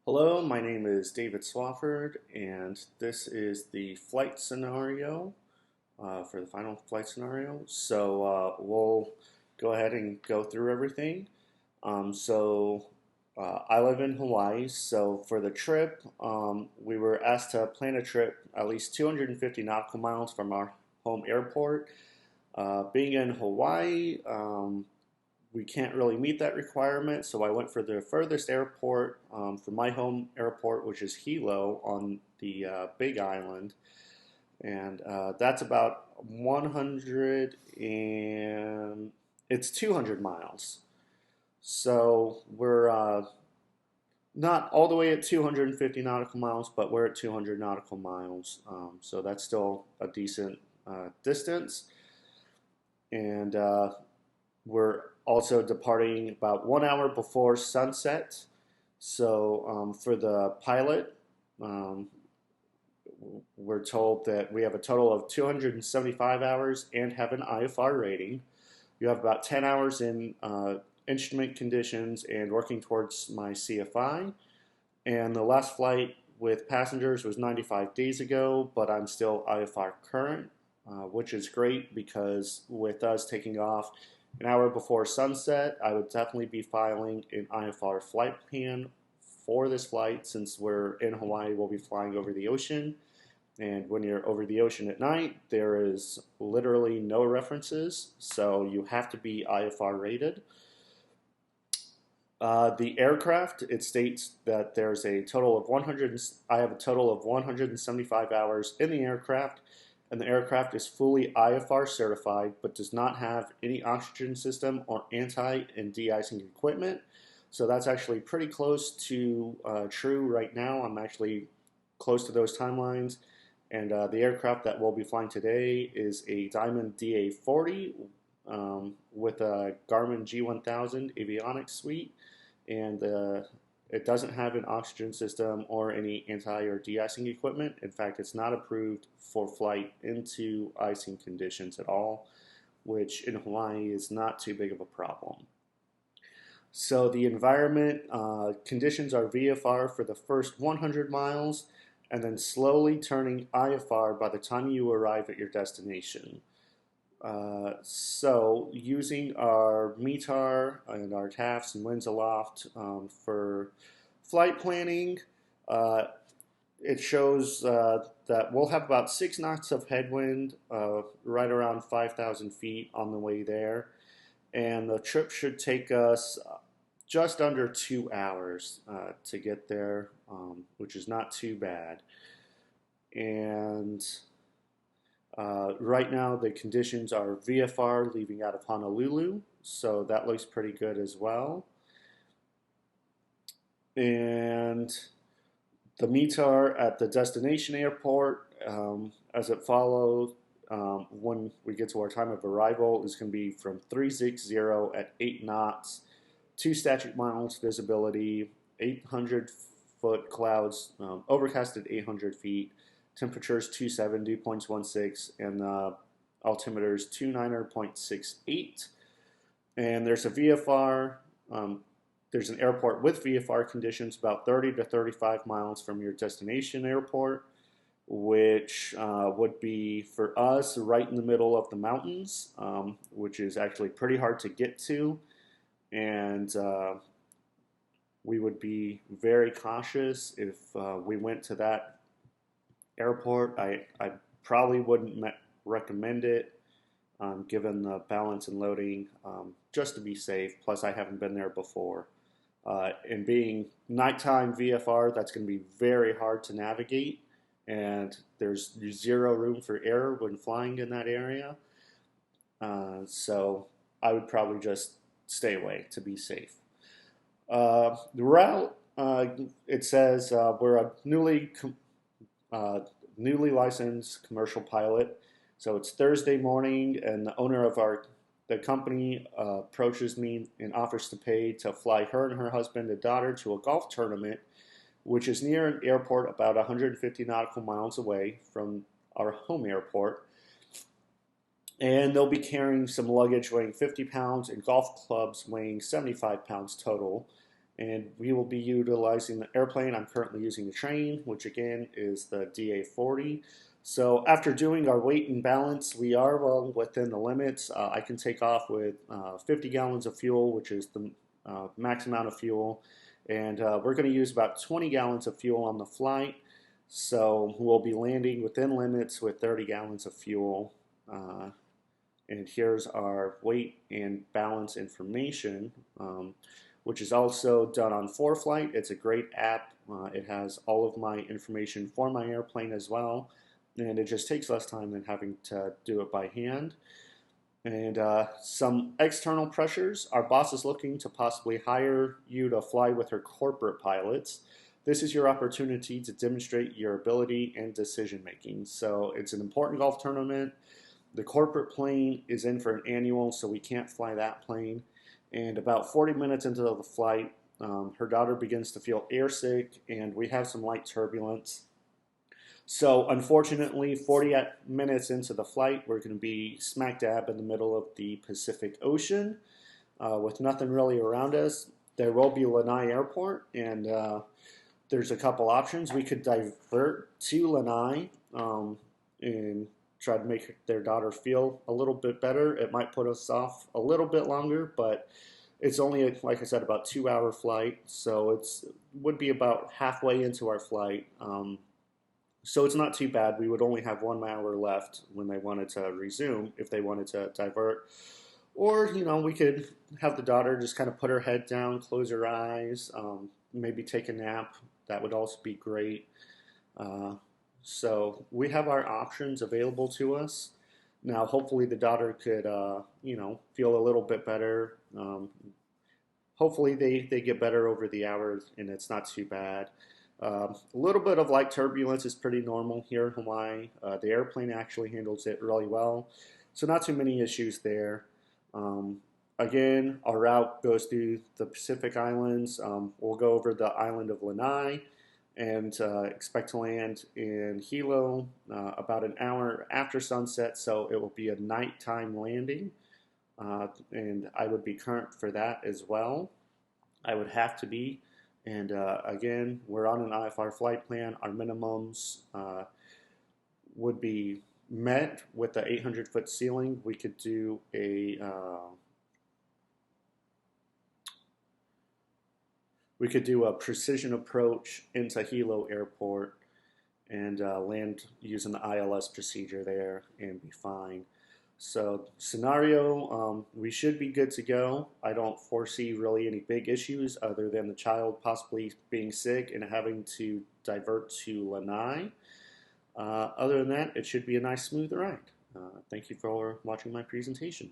Hello, my name is David Swafford, and this is the flight scenario for the final flight scenario. We'll go ahead and go through everything. I live in Hawaii, so for the trip, we were asked to plan a trip at least 250 nautical miles from our home airport. Being in Hawaii, we can't really meet that requirement, so I went for the furthest airport from my home airport, which is Hilo on the Big Island, and that's about 100 and it's 200 miles. So we're not all the way at 250 nautical miles, but we're at 200 nautical miles. So that's still a decent distance, and we're also departing about 1 hour before sunset. For the pilot, um, we're told that we have a total of 275 hours and have an IFR rating. You have about 10 hours in instrument conditions and working towards my CFI. And the last flight with passengers was 95 days ago, but I'm still IFR current, which is great because with us taking off an hour before sunset, I would definitely be filing an IFR flight plan for this flight. Since we're in Hawaii, we'll be flying over the ocean. And when you're over the ocean at night, there is literally no references, so you have to be IFR rated. The aircraft, it states that there's a total of 100, I have a total of 175 hours in the aircraft, and the aircraft is fully IFR certified, but does not have any oxygen system or anti and de-icing equipment. So that's actually pretty close to true right now. I'm actually close to those timelines. And the aircraft that we'll be flying today is a Diamond DA40 with a Garmin G1000 avionics suite. And it doesn't have an oxygen system or any anti or de-icing equipment. In fact, it's not approved for flight into icing conditions at all, which in Hawaii is not too big of a problem. So the environment conditions are VFR for the first 100 miles and then slowly turning IFR by the time you arrive at your destination. Using our METAR and our TAFs and winds aloft for flight planning, uh, it shows that we'll have about 6 knots of headwind, right around 5,000 feet on the way there. And the trip should take us just under 2 hours to get there, which is not too bad. And right now, the conditions are VFR leaving out of Honolulu, so that looks pretty good as well. And the METAR at the destination airport, as it follows, when we get to our time of arrival, is going to be from 360 at 8 knots, 2 statute miles visibility, 800-foot clouds, overcast at 800 feet, temperatures 270, 0.16, and altimeters 29.68. And there's a VFR, there's an airport with VFR conditions about 30 to 35 miles from your destination airport, which would be for us right in the middle of the mountains, which is actually pretty hard to get to. And we would be very cautious if we went to that airport. I probably wouldn't recommend it given the balance and loading, just to be safe. Plus, I haven't been there before. And being nighttime VFR, that's going to be very hard to navigate, and there's zero room for error when flying in that area. So I would probably just stay away to be safe. The route, it says we're a newly licensed commercial pilot. So it's Thursday morning, and the owner of the company approaches me and offers to pay to fly her and her husband and daughter to a golf tournament, which is near an airport about 150 nautical miles away from our home airport. And they'll be carrying some luggage weighing 50 pounds and golf clubs weighing 75 pounds total. and we will be utilizing the airplane. I'm currently using the train, which again is the DA40. So after doing our weight and balance, we are well within the limits. I can take off with 50 gallons of fuel, which is the max amount of fuel. And we're going to use about 20 gallons of fuel on the flight. So we'll be landing within limits with 30 gallons of fuel. And here's our weight and balance information, which is also done on ForeFlight. It's a great app. It has all of my information for my airplane as well. And it just takes less time than having to do it by hand. And some external pressures. Our boss is looking to possibly hire you to fly with her corporate pilots. This is your opportunity to demonstrate your ability and decision making. So it's an important golf tournament. The corporate plane is in for an annual, so we can't fly that plane. And about 40 minutes into the flight, her daughter begins to feel airsick, and we have some light turbulence. So unfortunately, 40 minutes into the flight, we're going to be smack dab in the middle of the Pacific Ocean with nothing really around us. There will be Lanai Airport, and there's a couple options. We could divert to Lanai and try to make their daughter feel a little bit better. It might put us off a little bit longer, but it's only, like I said, about 2-hour flight, so it would be about halfway into our flight. So it's not too bad. We would only have 1 hour left when they wanted to resume, if they wanted to divert. Or, we could have the daughter just kind of put her head down, close her eyes, maybe take a nap. That would also be great. So we have our options available to us. Now, hopefully the daughter could, feel a little bit better. Hopefully they get better over the hours and it's not too bad. A little bit of light turbulence is pretty normal here in Hawaii. The airplane actually handles it really well. So not too many issues there. Again, our route goes through the Pacific Islands. We'll go over the island of Lanai and expect to land in Hilo about an hour after sunset. So it will be a nighttime landing. And I would be current for that as well. I would have to be. And again, we're on an IFR flight plan. Our minimums would be met with the 800-foot ceiling. We could do a precision approach into Hilo Airport and land using the ILS procedure there and be fine. So scenario, we should be good to go. I don't foresee really any big issues other than the child possibly being sick and having to divert to Lanai. Other than that, it should be a nice smooth ride. Thank you for watching my presentation.